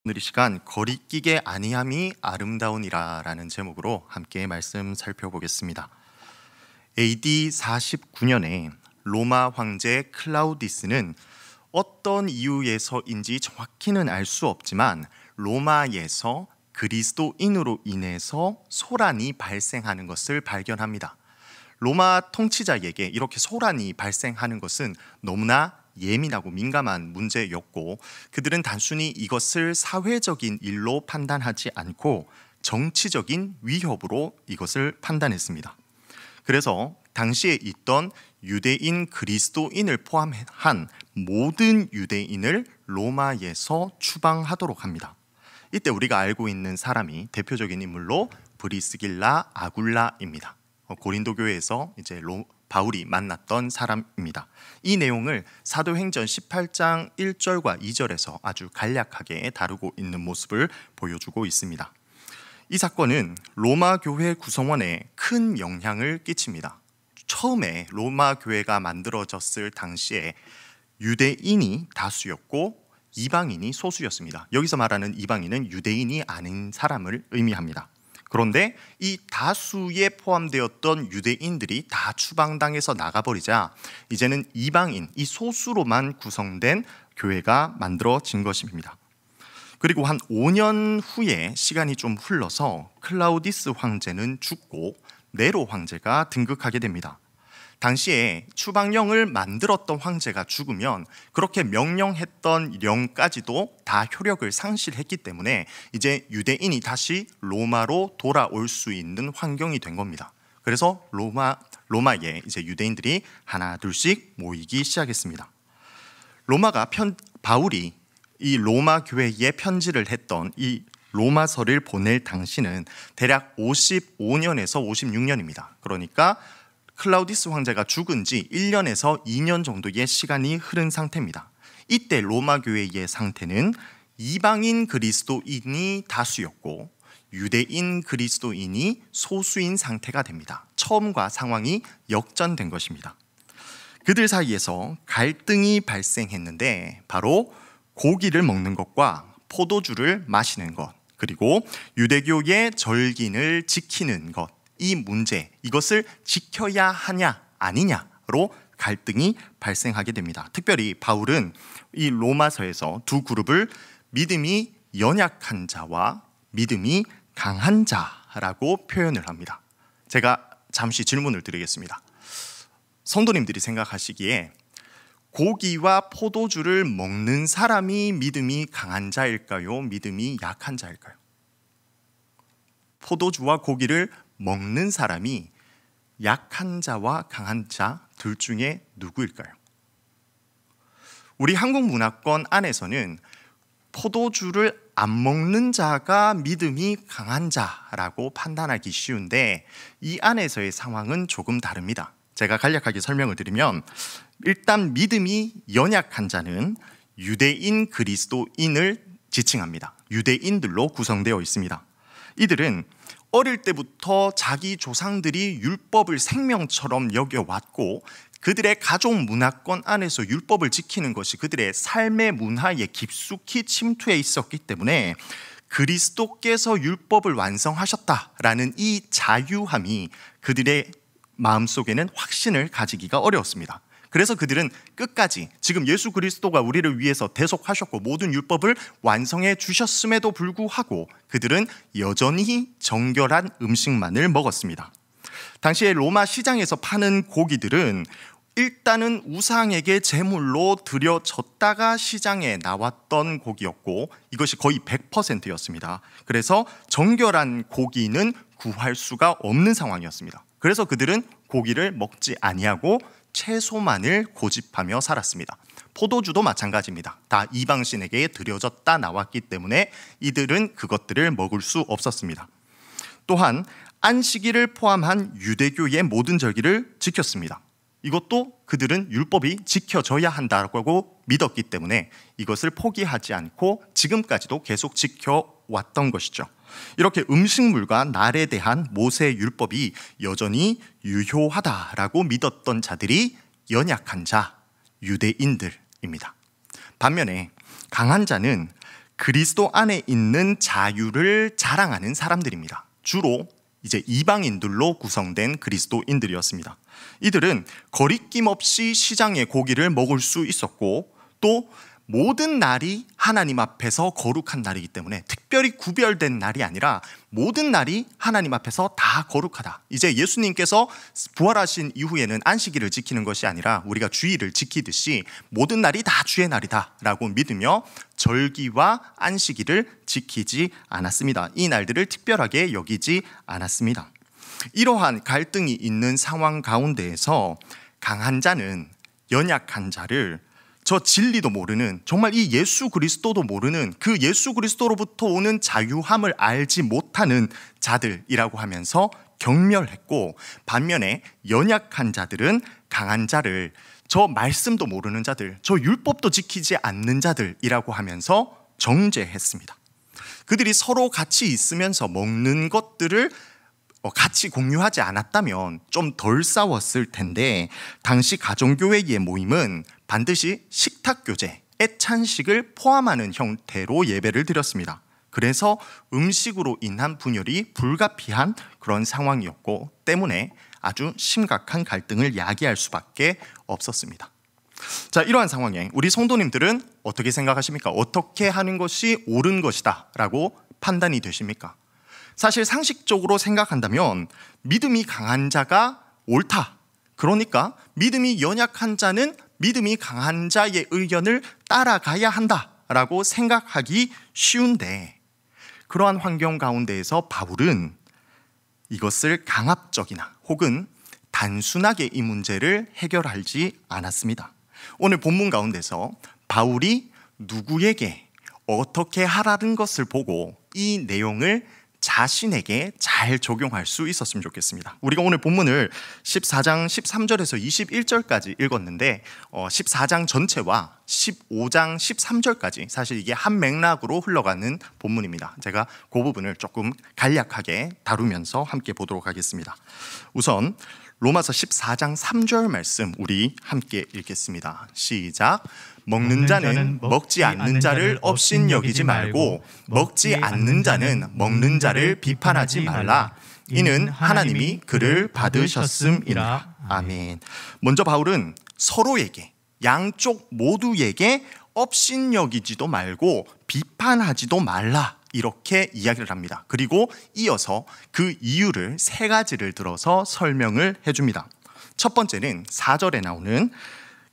오늘 이 시간 거리끼게 아니함이 아름다우니라 라는 제목으로 함께 말씀 살펴보겠습니다. AD 49년에 로마 황제 클라우디스는 어떤 이유에서인지 정확히는 알 수 없지만 로마에서 그리스도인으로 인해서 소란이 발생하는 것을 발견합니다. 로마 통치자에게 이렇게 소란이 발생하는 것은 너무나 예민하고 민감한 문제였고, 그들은 단순히 이것을 사회적인 일로 판단하지 않고 정치적인 위협으로 이것을 판단했습니다. 그래서 당시에 있던 유대인 그리스도인을 포함한 모든 유대인을 로마에서 추방하도록 합니다. 이때 우리가 알고 있는 사람이 대표적인 인물로 브리스길라 아굴라입니다. 고린도 교회에서 이제 바울이 만났던 사람입니다. 이 내용을 사도행전 18장 1절과 2절에서 아주 간략하게 다루고 있는 모습을 보여주고 있습니다. 이 사건은 로마 교회 구성원에 큰 영향을 끼칩니다. 처음에 로마 교회가 만들어졌을 당시에 유대인이 다수였고 이방인이 소수였습니다. 여기서 말하는 이방인은 유대인이 아닌 사람을 의미합니다. 그런데 이 다수에 포함되었던 유대인들이 다 추방당해서 나가버리자 이제는 이방인, 이 소수로만 구성된 교회가 만들어진 것입니다. 그리고 한 5년 후에 시간이 좀 흘러서 클라우디스 황제는 죽고 네로 황제가 등극하게 됩니다. 당시에 추방령을 만들었던 황제가 죽으면 그렇게 명령했던 령까지도 다 효력을 상실했기 때문에 이제 유대인이 다시 로마로 돌아올 수 있는 환경이 된 겁니다. 그래서 로마에 이제 유대인들이 하나 둘씩 모이기 시작했습니다. 바울이 이 로마 교회에 편지를 했던 이 로마서를 보낼 당시는 대략 55년에서 56년입니다. 그러니까 클라우디스 황제가 죽은 지 1년에서 2년 정도의 시간이 흐른 상태입니다. 이때 로마 교회의 상태는 이방인 그리스도인이 다수였고 유대인 그리스도인이 소수인 상태가 됩니다. 처음과 상황이 역전된 것입니다. 그들 사이에서 갈등이 발생했는데 바로 고기를 먹는 것과 포도주를 마시는 것, 그리고 유대교의 절긴을 지키는 것, 이 문제, 이것을 지켜야 하냐 아니냐로 갈등이 발생하게 됩니다. 특별히 바울은 이 로마서에서 두 그룹을 믿음이 연약한 자와 믿음이 강한 자라고 표현을 합니다. 제가 잠시 질문을 드리겠습니다. 성도님들이 생각하시기에 고기와 포도주를 먹는 사람이 믿음이 강한 자일까요? 믿음이 약한 자일까요? 포도주와 고기를 먹는 사람이 약한 자와 강한 자 둘 중에 누구일까요? 우리 한국 문화권 안에서는 포도주를 안 먹는 자가 믿음이 강한 자라고 판단하기 쉬운데 이 안에서의 상황은 조금 다릅니다. 제가 간략하게 설명을 드리면, 일단 믿음이 연약한 자는 유대인 그리스도인을 지칭합니다. 유대인들로 구성되어 있습니다. 이들은 어릴 때부터 자기 조상들이 율법을 생명처럼 여겨왔고 그들의 가족 문화권 안에서 율법을 지키는 것이 그들의 삶의 문화에 깊숙이 침투해 있었기 때문에 그리스도께서 율법을 완성하셨다라는 이 자유함이 그들의 마음속에는 확신을 가지기가 어려웠습니다. 그래서 그들은 끝까지 지금 예수 그리스도가 우리를 위해서 대속하셨고 모든 율법을 완성해 주셨음에도 불구하고 그들은 여전히 정결한 음식만을 먹었습니다. 당시에 로마 시장에서 파는 고기들은 일단은 우상에게 제물로 드려졌다가 시장에 나왔던 고기였고 이것이 거의 100%였습니다. 그래서 정결한 고기는 구할 수가 없는 상황이었습니다. 그래서 그들은 고기를 먹지 아니하고 채소만을 고집하며 살았습니다. 포도주도 마찬가지입니다. 다 이방신에게 드려졌다 나왔기 때문에 이들은 그것들을 먹을 수 없었습니다. 또한 안식일을 포함한 유대교의 모든 절기를 지켰습니다. 이것도 그들은 율법이 지켜져야 한다고 믿었기 때문에 이것을 포기하지 않고 지금까지도 계속 지켜왔던 것이죠. 이렇게 음식물과 날에 대한 모세 율법이 여전히 유효하다라고 믿었던 자들이 연약한 자, 유대인들입니다. 반면에 강한 자는 그리스도 안에 있는 자유를 자랑하는 사람들입니다. 주로 이제 이방인들로 구성된 그리스도인들이었습니다. 이들은 거리낌 없이 시장의 고기를 먹을 수 있었고, 또 모든 날이 하나님 앞에서 거룩한 날이기 때문에 특별히 구별된 날이 아니라 모든 날이 하나님 앞에서 다 거룩하다. 이제 예수님께서 부활하신 이후에는 안식일을 지키는 것이 아니라 우리가 주일을 지키듯이 모든 날이 다 주의 날이다 라고 믿으며 절기와 안식일을 지키지 않았습니다. 이 날들을 특별하게 여기지 않았습니다. 이러한 갈등이 있는 상황 가운데에서 강한 자는 연약한 자를 저 진리도 모르는, 정말 이 예수 그리스도도 모르는, 그 예수 그리스도로부터 오는 자유함을 알지 못하는 자들이라고 하면서 경멸했고, 반면에 연약한 자들은 강한 자를 저 말씀도 모르는 자들, 저 율법도 지키지 않는 자들이라고 하면서 정죄했습니다. 그들이 서로 같이 있으면서 먹는 것들을 같이 공유하지 않았다면 좀 덜 싸웠을 텐데, 당시 가정교회의 모임은 반드시 식탁교제, 애찬식을 포함하는 형태로 예배를 드렸습니다. 그래서 음식으로 인한 분열이 불가피한 그런 상황이었고, 때문에 아주 심각한 갈등을 야기할 수밖에 없었습니다. 자, 이러한 상황에 우리 성도님들은 어떻게 생각하십니까? 어떻게 하는 것이 옳은 것이다 라고 판단이 되십니까? 사실 상식적으로 생각한다면 믿음이 강한 자가 옳다, 그러니까 믿음이 연약한 자는 믿음이 강한 자의 의견을 따라가야 한다라고 생각하기 쉬운데, 그러한 환경 가운데에서 바울은 이것을 강압적이나 혹은 단순하게 이 문제를 해결하지 않았습니다. 오늘 본문 가운데서 바울이 누구에게 어떻게 하라는 것을 보고 이 내용을 자신에게 잘 적용할 수 있었으면 좋겠습니다. 우리가 오늘 본문을 14장 13절에서 21절까지 읽었는데 14장 전체와 15장 13절까지 사실 이게 한 맥락으로 흘러가는 본문입니다. 제가 그 부분을 조금 간략하게 다루면서 함께 보도록 하겠습니다. 우선 로마서 14장 3절 말씀 우리 함께 읽겠습니다. 시작. 먹는 자는 먹지 않는 자를 업신여기지 말고 먹지 않는 자는 먹는 자를 비판하지 말라. 이는 하나님이 그를 받으셨음이라. 아멘. 먼저 바울은 서로에게, 양쪽 모두에게 업신여기지도 말고 비판하지도 말라, 이렇게 이야기를 합니다. 그리고 이어서 그 이유를 세 가지를 들어서 설명을 해줍니다. 첫 번째는 4절에 나오는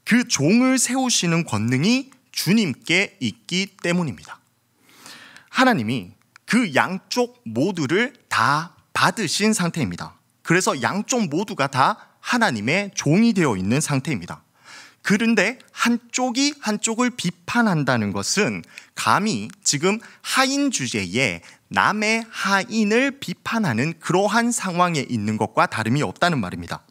그 종을 세우시는 권능이 주님께 있기 때문입니다. 하나님이 그 양쪽 모두를 다 받으신 상태입니다. 그래서 양쪽 모두가 다 하나님의 종이 되어 있는 상태입니다. 그런데 한쪽이 한쪽을 비판한다는 것은 감히 지금 하인 주제에 남의 하인을 비판하는 그러한 상황에 있는 것과 다름이 없다는 말입니다.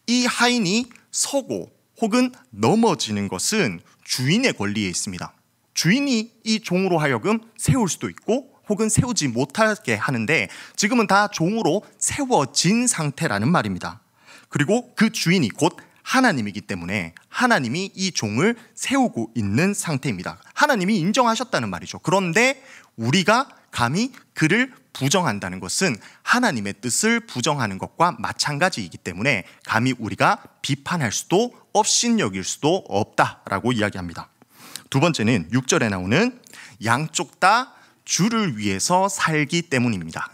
이 하인이 서고 혹은 넘어지는 것은 주인의 권리에 있습니다. 주인이 이 종으로 하여금 세울 수도 있고 혹은 세우지 못하게 하는데 지금은 다 종으로 세워진 상태라는 말입니다. 그리고 그 주인이 곧 하나님이기 때문에 하나님이 이 종을 세우고 있는 상태입니다. 하나님이 인정하셨다는 말이죠. 그런데 우리가 감히 그를 부정한다는 것은 하나님의 뜻을 부정하는 것과 마찬가지이기 때문에 감히 우리가 비판할 수도 업신여길 수도 없다라고 이야기합니다. 두 번째는 6절에 나오는 양쪽 다 주를 위해서 살기 때문입니다.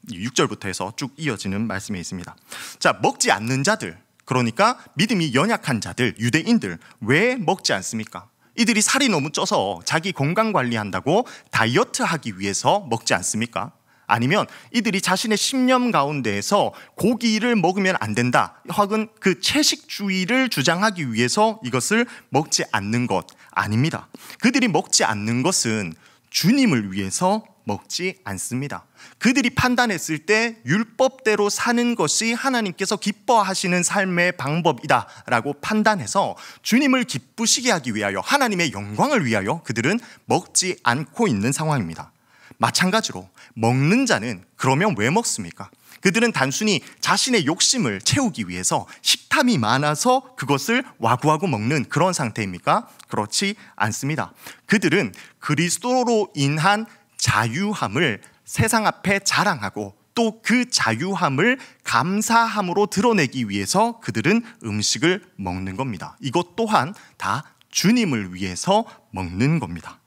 6절부터 해서 쭉 이어지는 말씀이 있습니다. 자, 먹지 않는 자들, 그러니까 믿음이 연약한 자들, 유대인들 왜 먹지 않습니까? 이들이 살이 너무 쪄서 자기 건강 관리한다고 다이어트 하기 위해서 먹지 않습니까? 아니면 이들이 자신의 신념 가운데에서 고기를 먹으면 안 된다, 혹은 그 채식주의를 주장하기 위해서 이것을 먹지 않는 것 아닙니다. 그들이 먹지 않는 것은 주님을 위해서 먹지 않습니다. 그들이 판단했을 때 율법대로 사는 것이 하나님께서 기뻐하시는 삶의 방법이다라고 판단해서 주님을 기쁘시게 하기 위하여, 하나님의 영광을 위하여 그들은 먹지 않고 있는 상황입니다. 마찬가지로 먹는 자는 그러면 왜 먹습니까? 그들은 단순히 자신의 욕심을 채우기 위해서 식탐이 많아서 그것을 와구와구 먹는 그런 상태입니까? 그렇지 않습니다. 그들은 그리스도로 인한 자유함을 세상 앞에 자랑하고 또 그 자유함을 감사함으로 드러내기 위해서 그들은 음식을 먹는 겁니다. 이것 또한 다 주님을 위해서 먹는 겁니다.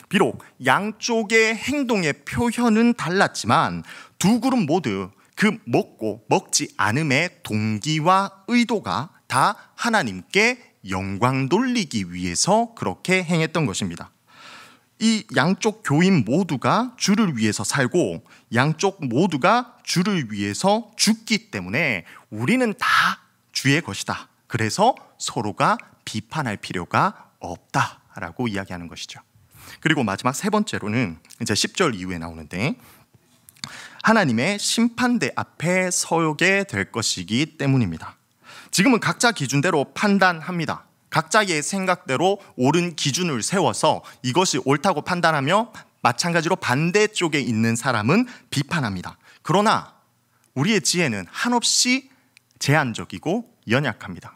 비록 양쪽의 행동의 표현은 달랐지만 두 그룹 모두 그 먹고 먹지 않음의 동기와 의도가 다 하나님께 영광 돌리기 위해서 그렇게 행했던 것입니다. 이 양쪽 교인 모두가 주를 위해서 살고 양쪽 모두가 주를 위해서 죽기 때문에 우리는 다 주의 것이다. 그래서 서로가 비판할 필요가 없다라고 이야기하는 것이죠. 그리고 마지막 세 번째로는 이제 10절 이후에 나오는데 하나님의 심판대 앞에 서게 될 것이기 때문입니다. 지금은 각자 기준대로 판단합니다. 각자의 생각대로 옳은 기준을 세워서 이것이 옳다고 판단하며 마찬가지로 반대쪽에 있는 사람은 비판합니다. 그러나 우리의 지혜는 한없이 제한적이고 연약합니다.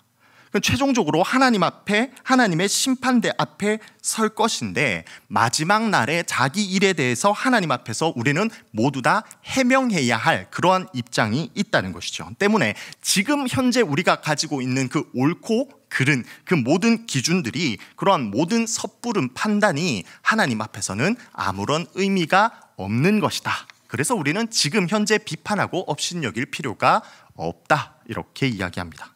최종적으로 하나님 앞에 하나님의 심판대 앞에 설 것인데 마지막 날에 자기 일에 대해서 하나님 앞에서 우리는 모두 다 해명해야 할 그러한 입장이 있다는 것이죠. 때문에 지금 현재 우리가 가지고 있는 그 옳고 그른 그 모든 기준들이 그러한 모든 섣부른 판단이 하나님 앞에서는 아무런 의미가 없는 것이다. 그래서 우리는 지금 현재 비판하고 업신여길 필요가 없다. 이렇게 이야기합니다.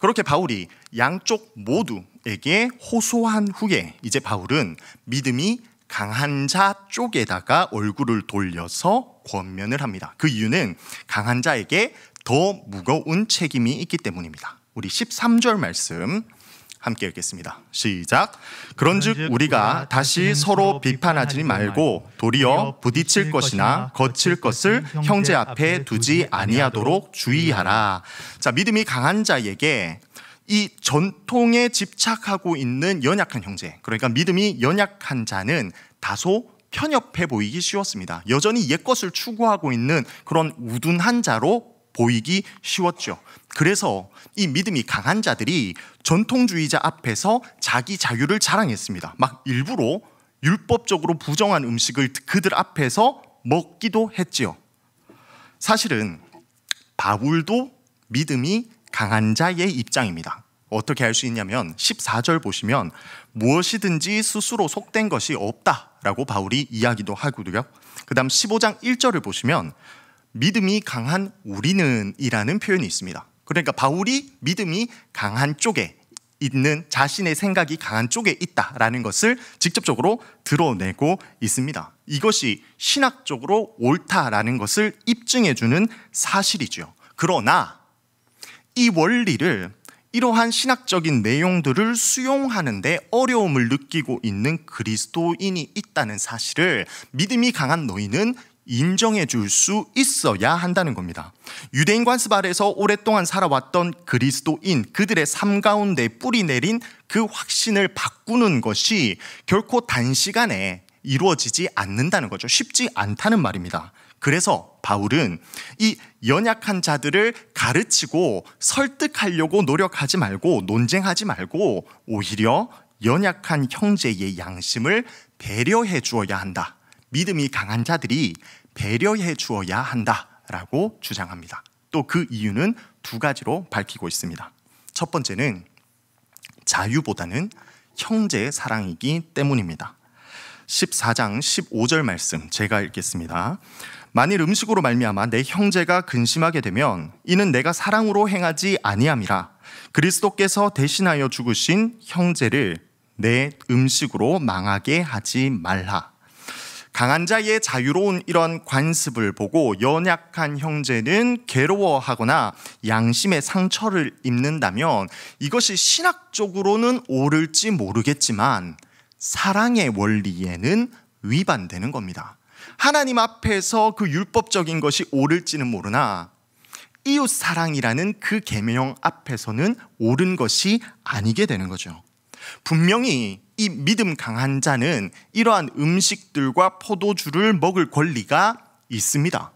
그렇게 바울이 양쪽 모두에게 호소한 후에 이제 바울은 믿음이 강한 자 쪽에다가 얼굴을 돌려서 권면을 합니다. 그 이유는 강한 자에게 더 무거운 책임이 있기 때문입니다. 우리 13절 말씀 함께 읽겠습니다. 시작. 그런즉 우리가 다시 서로 비판하지 말고 도리어 부딪힐 것이나 거칠 것을 형제 앞에 두지 아니하도록 주의하라. 자, 믿음이 강한 자에게 이 전통에 집착하고 있는 연약한 형제, 그러니까 믿음이 연약한 자는 다소 편협해 보이기 쉬웠습니다. 여전히 옛것을 추구하고 있는 그런 우둔한 자로 보이기 쉬웠죠. 그래서 이 믿음이 강한 자들이 전통주의자 앞에서 자기 자유를 자랑했습니다. 막 일부러 율법적으로 부정한 음식을 그들 앞에서 먹기도 했지요. 사실은 바울도 믿음이 강한 자의 입장입니다. 어떻게 알 수 있냐면 14절 보시면 무엇이든지 스스로 속된 것이 없다라고 바울이 이야기도 하고요. 그 다음 15장 1절을 보시면 믿음이 강한 우리는 이라는 표현이 있습니다. 그러니까 바울이 믿음이 강한 쪽에 있는 자신의 생각이 강한 쪽에 있다라는 것을 직접적으로 드러내고 있습니다. 이것이 신학적으로 옳다라는 것을 입증해주는 사실이죠. 그러나 이 원리를 이러한 신학적인 내용들을 수용하는데 어려움을 느끼고 있는 그리스도인이 있다는 사실을 믿음이 강한 너희는 인정해 줄 수 있어야 한다는 겁니다. 유대인 관습 아래서 오랫동안 살아왔던 그리스도인, 그들의 삶 가운데 뿌리 내린 그 확신을 바꾸는 것이 결코 단시간에 이루어지지 않는다는 거죠. 쉽지 않다는 말입니다. 그래서 바울은 이 연약한 자들을 가르치고 설득하려고 노력하지 말고 논쟁하지 말고 오히려 연약한 형제의 양심을 배려해 주어야 한다. 믿음이 강한 자들이 배려해 주어야 한다라고 주장합니다. 또 그 이유는 두 가지로 밝히고 있습니다. 첫 번째는 자유보다는 형제의 사랑이기 때문입니다. 14장 15절 말씀 제가 읽겠습니다. 만일 음식으로 말미암아 내 형제가 근심하게 되면 이는 내가 사랑으로 행하지 아니함이라. 그리스도께서 대신하여 죽으신 형제를 내 음식으로 망하게 하지 말라. 강한 자의 자유로운 이런 관습을 보고 연약한 형제는 괴로워하거나 양심의 상처를 입는다면 이것이 신학적으로는 옳을지 모르겠지만 사랑의 원리에는 위반되는 겁니다. 하나님 앞에서 그 율법적인 것이 옳을지는 모르나 이웃 사랑이라는 그 계명 앞에서는 옳은 것이 아니게 되는 거죠. 분명히 이 믿음 강한 자는 이러한 음식들과 포도주를 먹을 권리가 있습니다.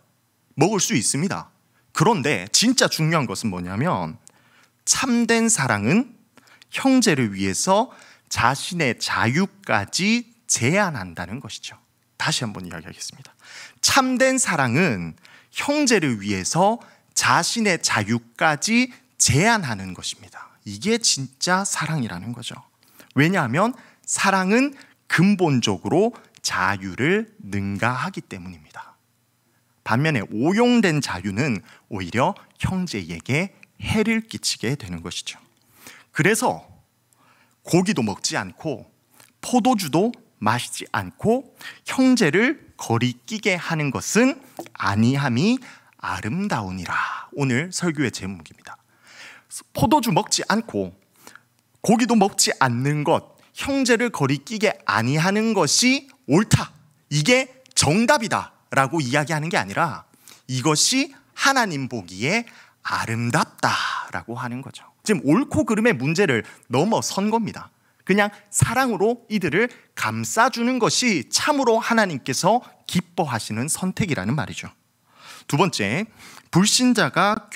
먹을 수 있습니다. 그런데 진짜 중요한 것은 뭐냐면 참된 사랑은 형제를 위해서 자신의 자유까지 제한한다는 것이죠. 다시 한번 이야기하겠습니다. 참된 사랑은 형제를 위해서 자신의 자유까지 제한하는 것입니다. 이게 진짜 사랑이라는 거죠. 왜냐하면 사랑은 근본적으로 자유를 능가하기 때문입니다. 반면에 오용된 자유는 오히려 형제에게 해를 끼치게 되는 것이죠. 그래서 고기도 먹지 않고 포도주도 마시지 않고 형제를 거리끼게 하는 것은 아니함이 아름다우니라. 오늘 설교의 제목입니다. 포도주 먹지 않고 고기도 먹지 않는 것, 형제를 거리끼게 아니하는 것이 옳다, 이게 정답이다 라고 이야기하는 게 아니라 이것이 하나님 보기에 아름답다라고 하는 거죠. 지금 옳고 그름의 문제를 넘어선 겁니다. 그냥 사랑으로 이들을 감싸주는 것이 참으로 하나님께서 기뻐하시는 선택이라는 말이죠. 두 번째, 불신자에게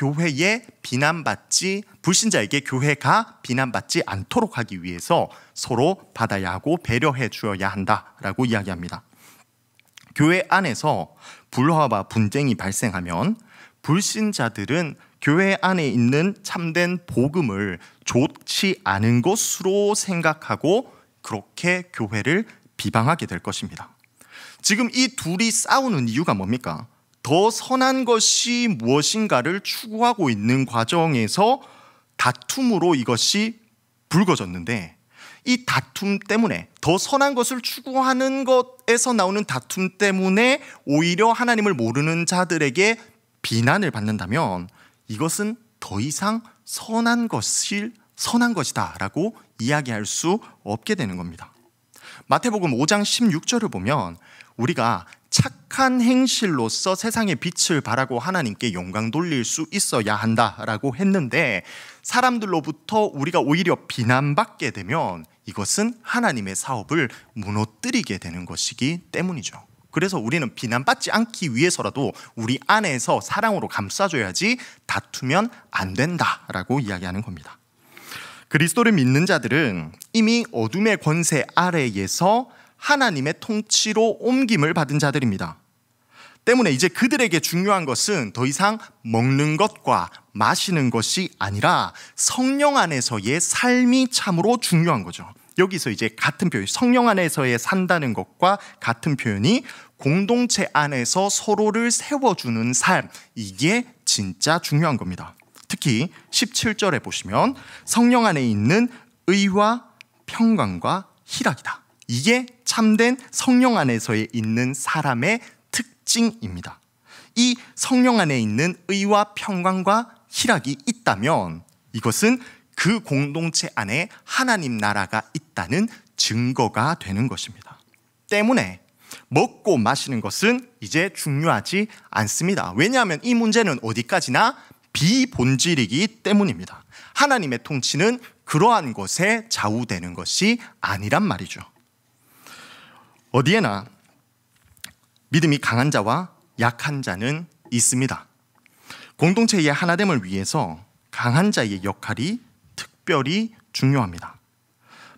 교회가 비난받지 않도록 하기 위해서 서로 받아야 하고 배려해 주어야 한다라고 이야기합니다. 교회 안에서 불화와 분쟁이 발생하면 불신자들은 교회 안에 있는 참된 복음을 좋지 않은 것으로 생각하고 그렇게 교회를 비방하게 될 것입니다. 지금 이 둘이 싸우는 이유가 뭡니까? 더 선한 것이 무엇인가를 추구하고 있는 과정에서 다툼으로 이것이 불거졌는데, 이 다툼 때문에, 더 선한 것을 추구하는 것에서 나오는 다툼 때문에 오히려 하나님을 모르는 자들에게 비난을 받는다면 이것은 더 이상 선한 것이다 라고 이야기할 수 없게 되는 겁니다. 마태복음 5장 16절을 보면 우리가 착한 행실로서 세상의 빛을 발하고 하나님께 영광 돌릴 수 있어야 한다라고 했는데, 사람들로부터 우리가 오히려 비난받게 되면 이것은 하나님의 사업을 무너뜨리게 되는 것이기 때문이죠. 그래서 우리는 비난받지 않기 위해서라도 우리 안에서 사랑으로 감싸줘야지 다투면 안 된다라고 이야기하는 겁니다. 그리스도를 믿는 자들은 이미 어둠의 권세 아래에서 하나님의 통치로 옮김을 받은 자들입니다. 때문에 이제 그들에게 중요한 것은 더 이상 먹는 것과 마시는 것이 아니라 성령 안에서의 삶이 참으로 중요한 거죠. 여기서 이제 같은 표현, 성령 안에서의 산다는 것과 같은 표현이 공동체 안에서 서로를 세워주는 삶, 이게 진짜 중요한 겁니다. 특히 17절에 보시면 성령 안에 있는 의와 평강과 희락이다. 이게 참된 성령 안에서의 있는 사람의 특징입니다. 이 성령 안에 있는 의와 평강과 희락이 있다면 이것은 그 공동체 안에 하나님 나라가 있다는 증거가 되는 것입니다. 때문에 먹고 마시는 것은 이제 중요하지 않습니다. 왜냐하면 이 문제는 어디까지나 비본질이기 때문입니다. 하나님의 통치는 그러한 것에 좌우되는 것이 아니란 말이죠. 어디에나 믿음이 강한 자와 약한 자는 있습니다. 공동체의 하나됨을 위해서 강한 자의 역할이 특별히 중요합니다.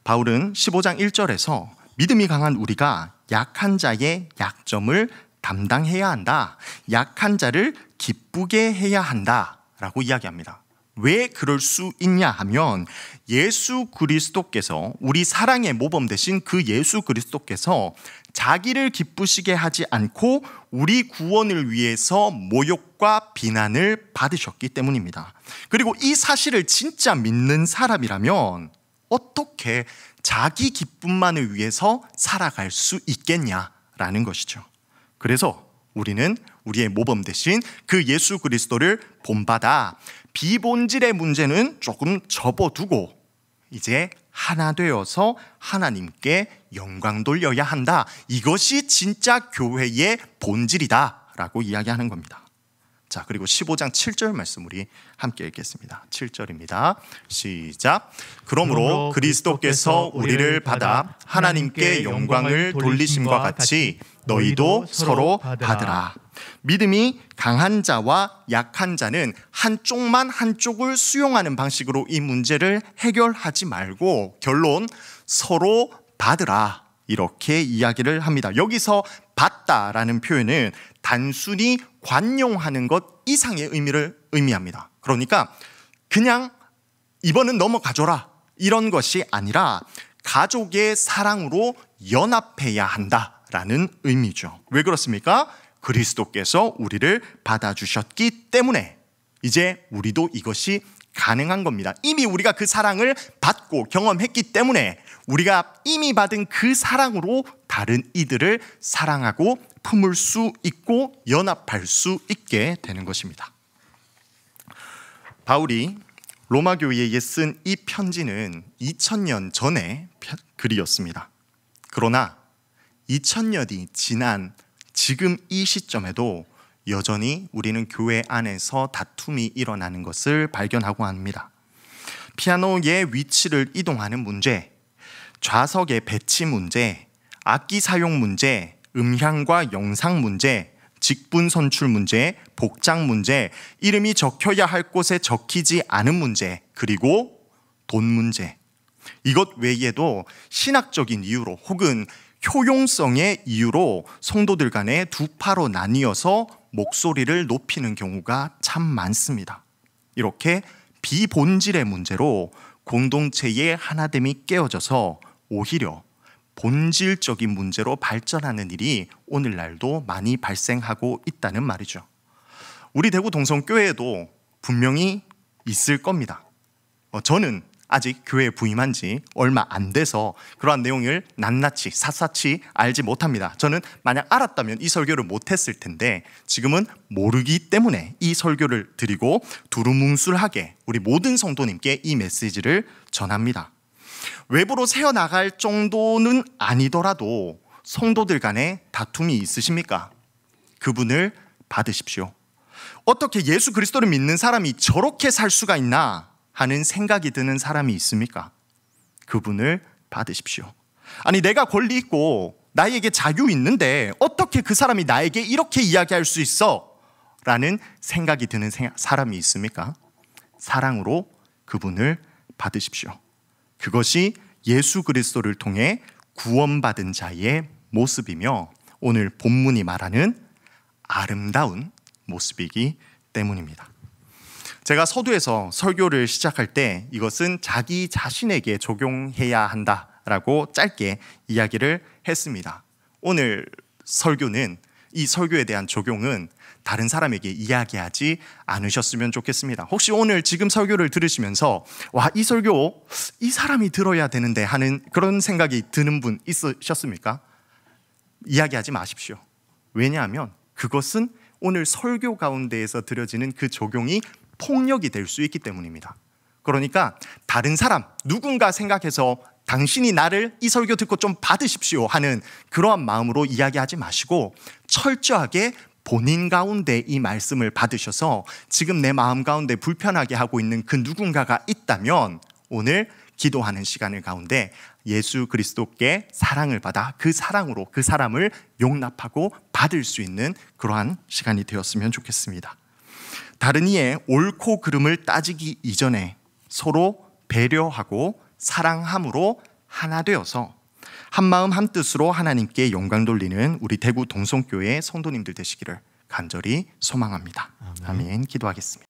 바울은 15장 1절에서 믿음이 강한 우리가 약한 자의 약점을 담당해야 한다, 약한 자를 기쁘게 해야 한다 라고 이야기합니다. 왜 그럴 수 있냐 하면 예수 그리스도께서, 우리 사랑의 모범 되신 그 예수 그리스도께서 자기를 기쁘시게 하지 않고 우리 구원을 위해서 모욕과 비난을 받으셨기 때문입니다. 그리고 이 사실을 진짜 믿는 사람이라면 어떻게 자기 기쁨만을 위해서 살아갈 수 있겠냐라는 것이죠. 그래서 우리는 우리의 모범 되신 그 예수 그리스도를 본받아 비본질의 문제는 조금 접어두고 이제 하나 되어서 하나님께 영광 돌려야 한다. 이것이 진짜 교회의 본질이다 라고 이야기하는 겁니다. 자, 그리고 15장 7절 말씀 우리 함께 읽겠습니다. 7절입니다. 시작. 그러므로 그리스도께서 우리를 받아 하나님께 영광을 돌리심과 같이 너희도 서로 받으라. 믿음이 강한 자와 약한 자는 한쪽을 수용하는 방식으로 이 문제를 해결하지 말고 결론 서로 받으라 이렇게 이야기를 합니다. 여기서 받다라는 표현은 단순히 관용하는 것 이상의 의미를 의미합니다. 그러니까 그냥 이번은 넘어가줘라 이런 것이 아니라 가족의 사랑으로 연합해야 한다라는 의미죠. 왜 그렇습니까? 그리스도께서 우리를 받아주셨기 때문에 이제 우리도 이것이 가능한 겁니다. 이미 우리가 그 사랑을 받고 경험했기 때문에 우리가 이미 받은 그 사랑으로 다른 이들을 사랑하고 품을 수 있고 연합할 수 있게 되는 것입니다. 바울이 로마 교회에 쓴 이 편지는 2000년 전의 글이었습니다. 그러나 2000년이 지난 지금 이 시점에도 여전히 우리는 교회 안에서 다툼이 일어나는 것을 발견하고 합니다. 피아노의 위치를 이동하는 문제, 좌석의 배치 문제, 악기 사용 문제, 음향과 영상 문제, 직분 선출 문제, 복장 문제, 이름이 적혀야 할 곳에 적히지 않은 문제, 그리고 돈 문제. 이것 외에도 신학적인 이유로 혹은 효용성의 이유로 성도들 간에 두 파로 나뉘어서 목소리를 높이는 경우가 참 많습니다. 이렇게 비본질의 문제로 공동체의 하나됨이 깨어져서 오히려 본질적인 문제로 발전하는 일이 오늘날도 많이 발생하고 있다는 말이죠. 우리 대구 동성교회에도 분명히 있을 겁니다. 저는 아직 교회에 부임한 지 얼마 안 돼서 그러한 내용을 낱낱이 샅샅이 알지 못합니다. 저는 만약 알았다면 이 설교를 못했을 텐데 지금은 모르기 때문에 이 설교를 드리고 두루뭉술하게 우리 모든 성도님께 이 메시지를 전합니다. 외부로 새어나갈 정도는 아니더라도 성도들 간에 다툼이 있으십니까? 그분을 받으십시오. 어떻게 예수 그리스도를 믿는 사람이 저렇게 살 수가 있나 하는 생각이 드는 사람이 있습니까? 그분을 받으십시오. 아니 내가 권리 있고 나에게 자유 있는데 어떻게 그 사람이 나에게 이렇게 이야기할 수 있어? 라는 생각이 드는 사람이 있습니까? 사랑으로 그분을 받으십시오. 그것이 예수 그리스도를 통해 구원받은 자의 모습이며 오늘 본문이 말하는 아름다운 모습이기 때문입니다. 제가 서두에서 설교를 시작할 때 이것은 자기 자신에게 적용해야 한다라고 짧게 이야기를 했습니다. 오늘 설교는 이 설교에 대한 적용은 다른 사람에게 이야기하지 않으셨으면 좋겠습니다. 혹시 오늘 지금 설교를 들으시면서 와, 이 설교 이 사람이 들어야 되는데 하는 그런 생각이 드는 분 있으셨습니까? 이야기하지 마십시오. 왜냐하면 그것은 오늘 설교 가운데에서 드려지는 그 적용이 폭력이 될 수 있기 때문입니다. 그러니까 다른 사람, 누군가 생각해서 당신이 나를 이 설교 듣고 좀 받으십시오 하는 그러한 마음으로 이야기하지 마시고 철저하게 본인 가운데 이 말씀을 받으셔서 지금 내 마음 가운데 불편하게 하고 있는 그 누군가가 있다면 오늘 기도하는 시간을 가운데 예수 그리스도께 사랑을 받아 그 사랑으로 그 사람을 용납하고 받을 수 있는 그러한 시간이 되었으면 좋겠습니다. 다른 이의 옳고 그름을 따지기 이전에 서로 배려하고 사랑함으로 하나 되어서 한마음 한뜻으로 하나님께 영광 돌리는 우리 대구 동성교회 성도님들 되시기를 간절히 소망합니다. 아멘. 기도하겠습니다.